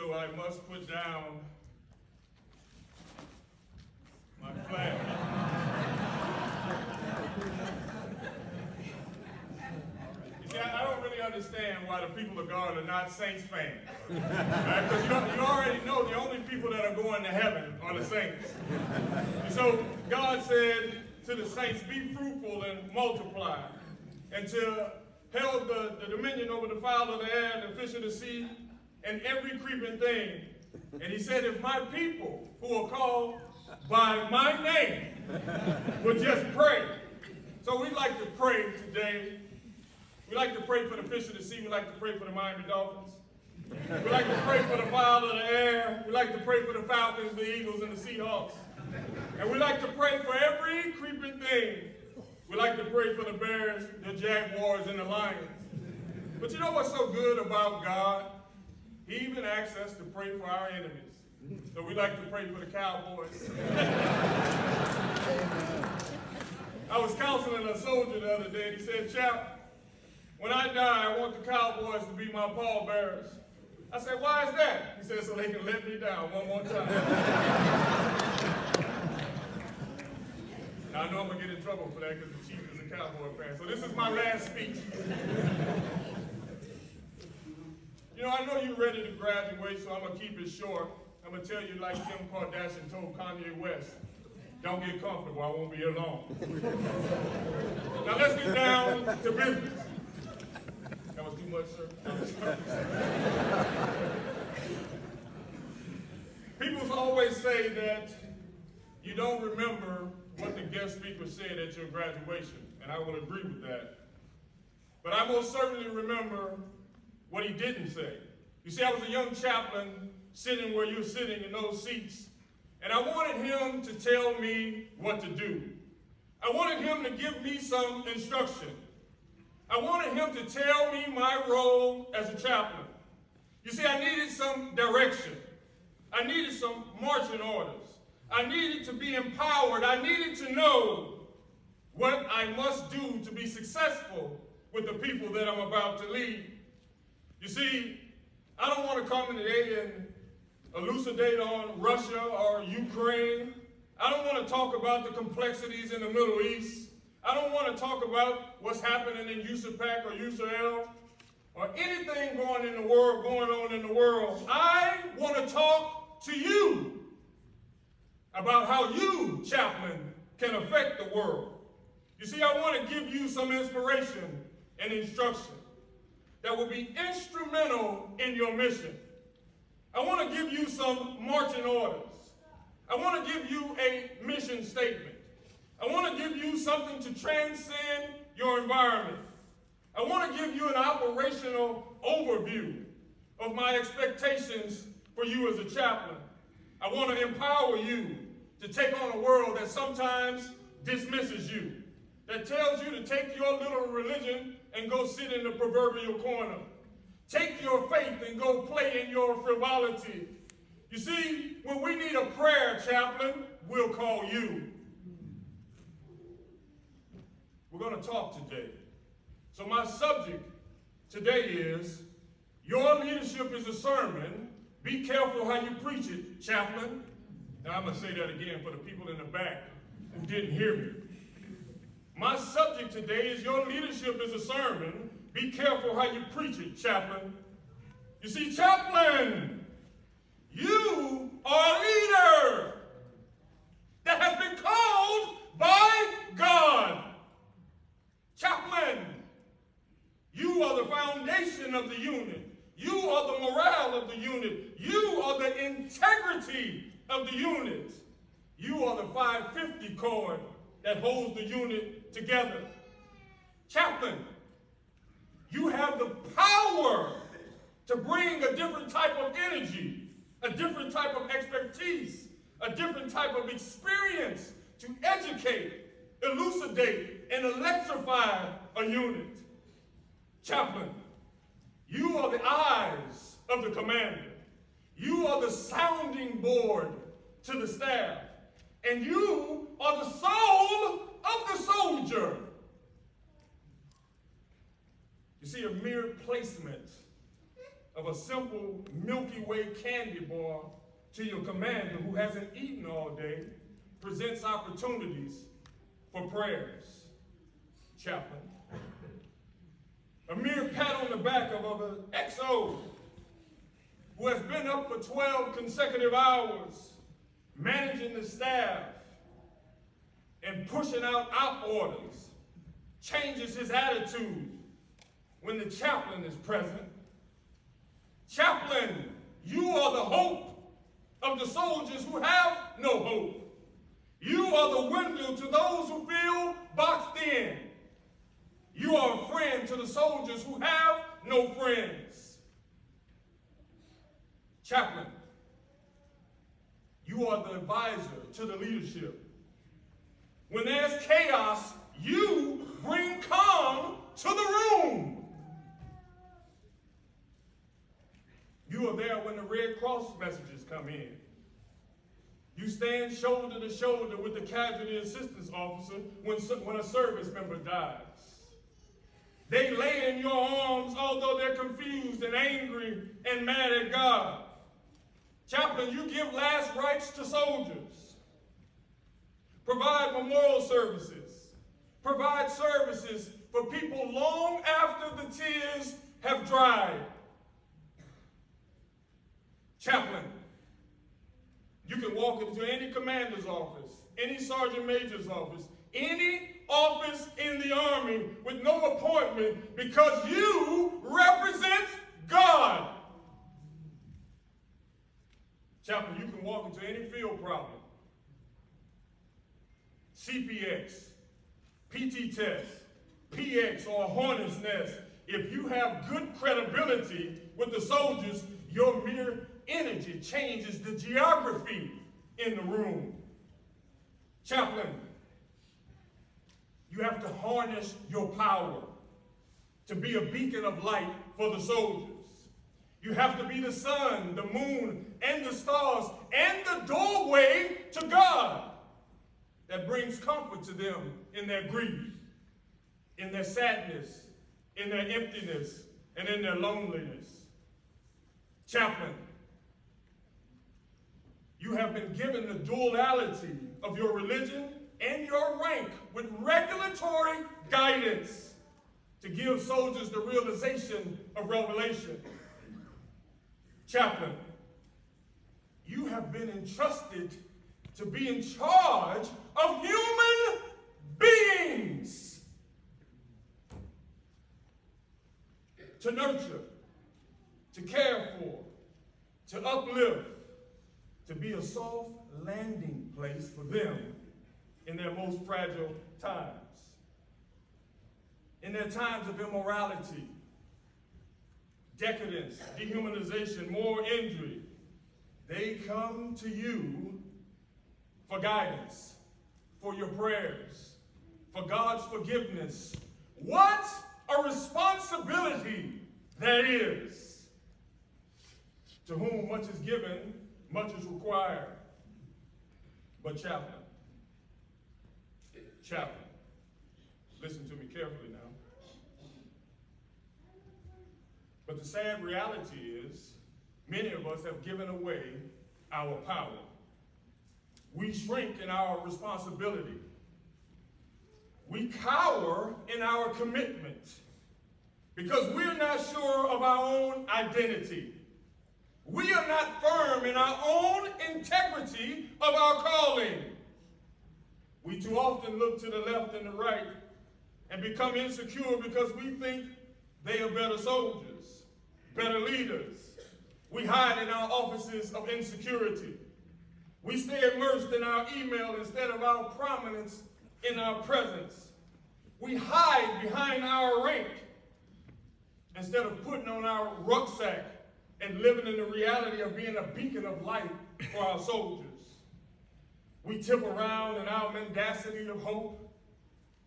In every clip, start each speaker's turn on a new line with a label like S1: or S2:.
S1: so I must put down my flag. You see, I don't really understand why the people of God are not Saints fans. Right? Because you already know the only people that are going to heaven are the saints. And so God said to the saints, be fruitful and multiply, and to held the dominion over the fowl of the air and the fish of the sea and every creeping thing. And he said, if my people who are called by my name would just pray. So we like to pray today. We like to pray for the fish of the sea. We like to pray for the Miami Dolphins. We like to pray for the fowl of the air. We like to pray for the Falcons, the Eagles, and the Seahawks. And we like to pray for every creeping thing. We like to pray for the Bears, the Jaguars, and the Lions. But you know what's so good about God? He even asks us to pray for our enemies. So we like to pray for the Cowboys. I was counseling a soldier the other day, and he said, Chap, when I die, I want the Cowboys to be my pallbearers. I said, why is that? He said, so they can let me down one more time. Now, I know I'm going to get in trouble for that because the Chief is a Cowboy fan. So this is my last speech. You know, I know you're ready to graduate, so I'm going to keep it short. I'm going to tell you like Kim Kardashian told Kanye West, don't get comfortable, I won't be here long. Now let's get down to business. That was too much, sir? People always say that you don't remember what the guest speaker said at your graduation, and I will agree with that. But I most certainly remember what he didn't say. You see, I was a young chaplain sitting where you're sitting in those seats, and I wanted him to tell me what to do. I wanted him to give me some instruction. I wanted him to tell me my role as a chaplain. You see, I needed some direction. I needed some marching orders. I needed to be empowered. I needed to know what I must do to be successful with the people that I'm about to lead. You see, I don't want to come in today and elucidate on Russia or Ukraine. I don't want to talk about the complexities in the Middle East. I don't want to talk about what's happening in USAPAC or USAL or anything going on in the world. I want to talk to you about how you, chaplain, can affect the world. You see, I want to give you some inspiration and instruction that will be instrumental in your mission. I want to give you some marching orders. I want to give you a mission statement. I want to give you something to transcend your environment. I want to give you an operational overview of my expectations for you as a chaplain. I want to empower you to take on a world that sometimes dismisses you, that tells you to take your little religion and go sit in the proverbial corner. Take your faith and go play in your frivolity. You see, when we need a prayer, chaplain, we'll call you. We're going to talk today. So my subject today is, your leadership is a sermon. Be careful how you preach it, chaplain. Now I'm going to say that again for the people in the back who didn't hear me. My subject today is, your leadership is a sermon. Be careful how you preach it, chaplain. You see, chaplain, you are a leader that has been called by God. Chaplain, you are the foundation of the unit. You are the morale of the unit. You are the integrity of the unit. You are the 550 cord that holds the unit together. Chaplain, you have the power to bring a different type of energy, a different type of expertise, a different type of experience to educate, elucidate, and electrify a unit. Chaplain, you are the eyes of the commander. You are the sounding board to the staff. And you are the soul of the soldier. You see, a mere placement of a simple Milky Way candy bar to your commander who hasn't eaten all day presents opportunities for prayers. Chaplain. A mere pat on the back of an XO who has been up for 12 consecutive hours managing the staff and pushing out op orders changes his attitude when the chaplain is present. Chaplain, you are the hope of the soldiers who have no hope. You are the window to those who feel boxed in. You are a friend to the soldiers who have no friends. Chaplain, you are the advisor to the leadership. When there's chaos, you bring calm to the room. You are there when the Red Cross messages come in. You stand shoulder to shoulder with the casualty assistance officer when a service member dies. They lay in your arms although they're confused and angry and mad at God. Chaplain, you give last rites to soldiers. Provide memorial services. Provide services for people long after the tears have dried. Chaplain, you can walk into any commander's office, any sergeant major's office, any office in the Army with no appointment because you represent God. Chaplain, you can walk into any field problem, CPX, PT test, PX, or a hornet's nest. If you have good credibility with the soldiers, your mere energy changes the geography in the room. Chaplain, you have to harness your power to be a beacon of light for the soldiers. You have to be the sun, the moon, and the stars, and the doorway to God that brings comfort to them in their grief, in their sadness, in their emptiness, and in their loneliness. Chaplain, you have been given the duality of your religion and your rank with regulatory guidance to give soldiers the realization of revelation. Chaplain, you have been entrusted to be in charge of human beings, to nurture, to care for, to uplift, to be a soft landing place for them in their most fragile times. In their times of immorality, decadence, dehumanization, moral injury, they come to you for guidance, for your prayers, for God's forgiveness. What a responsibility that is. To whom much is given, much is required. But chaplain, listen to me carefully now. But the sad reality is, many of us have given away our power. We shrink in our responsibility. We cower in our commitment because we're not sure of our own identity. We are not firm in our own integrity of our calling. We too often look to the left and the right and become insecure because we think they are better soldiers, better leaders. We hide in our offices of insecurity. We stay immersed in our email instead of our prominence in our presence. We hide behind our rank instead of putting on our rucksack and living in the reality of being a beacon of light for our soldiers. We tip around in our mendacity of hope,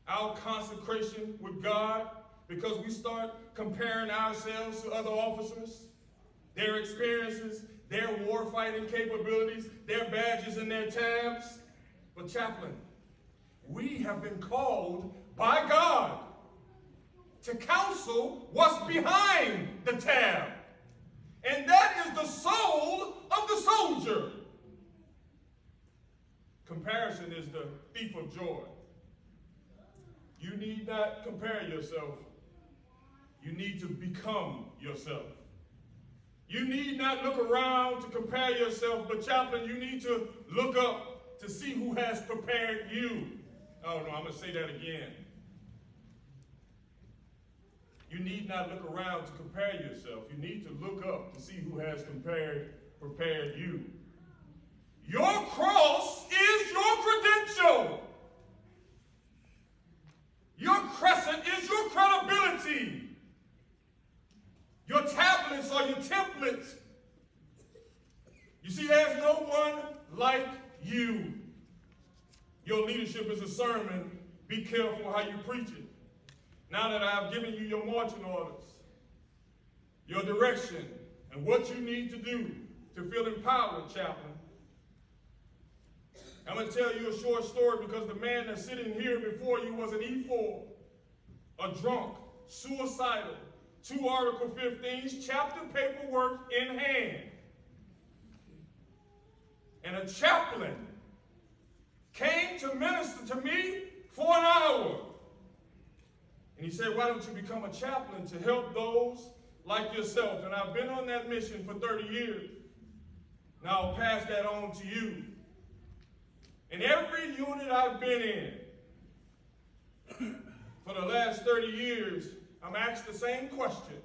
S1: our consecration with God, because we start comparing ourselves to other officers, their experiences, their warfighting capabilities, their badges and their tabs. But chaplain, we have been called by God to counsel what's behind the tab. Comparison is the thief of joy. You need not compare yourself. You need to become yourself. You need not look around to compare yourself, but chaplain, you need to look up to see who has prepared you. Oh no, I'm going to say that again. You need not look around to compare yourself. You need to look up to see who has prepared you. Your cross is your credential. Your crescent is your credibility. Your tablets are your templates. You see, there's no one like you. Your leadership is a sermon. Be careful how you preach it. Now that I've given you your marching orders, your direction, and what you need to do to feel empowered, chaplain, I'm going to tell you a short story because the man that's sitting here before you was an E4, a drunk, suicidal, 2 Article 15s, chapter paperwork in hand. And a chaplain came to minister to me for an hour. And he said, why don't you become a chaplain to help those like yourself? And I've been on that mission for 30 years. Now I'll pass that on to you. In every unit I've been in for the last 30 years, I'm asked the same question.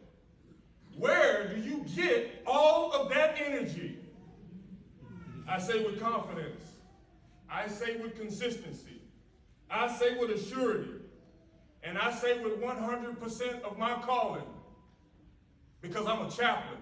S1: Where do you get all of that energy? I say with confidence. I say with consistency. I say with assurity. And I say with 100% of my calling. Because I'm a chaplain.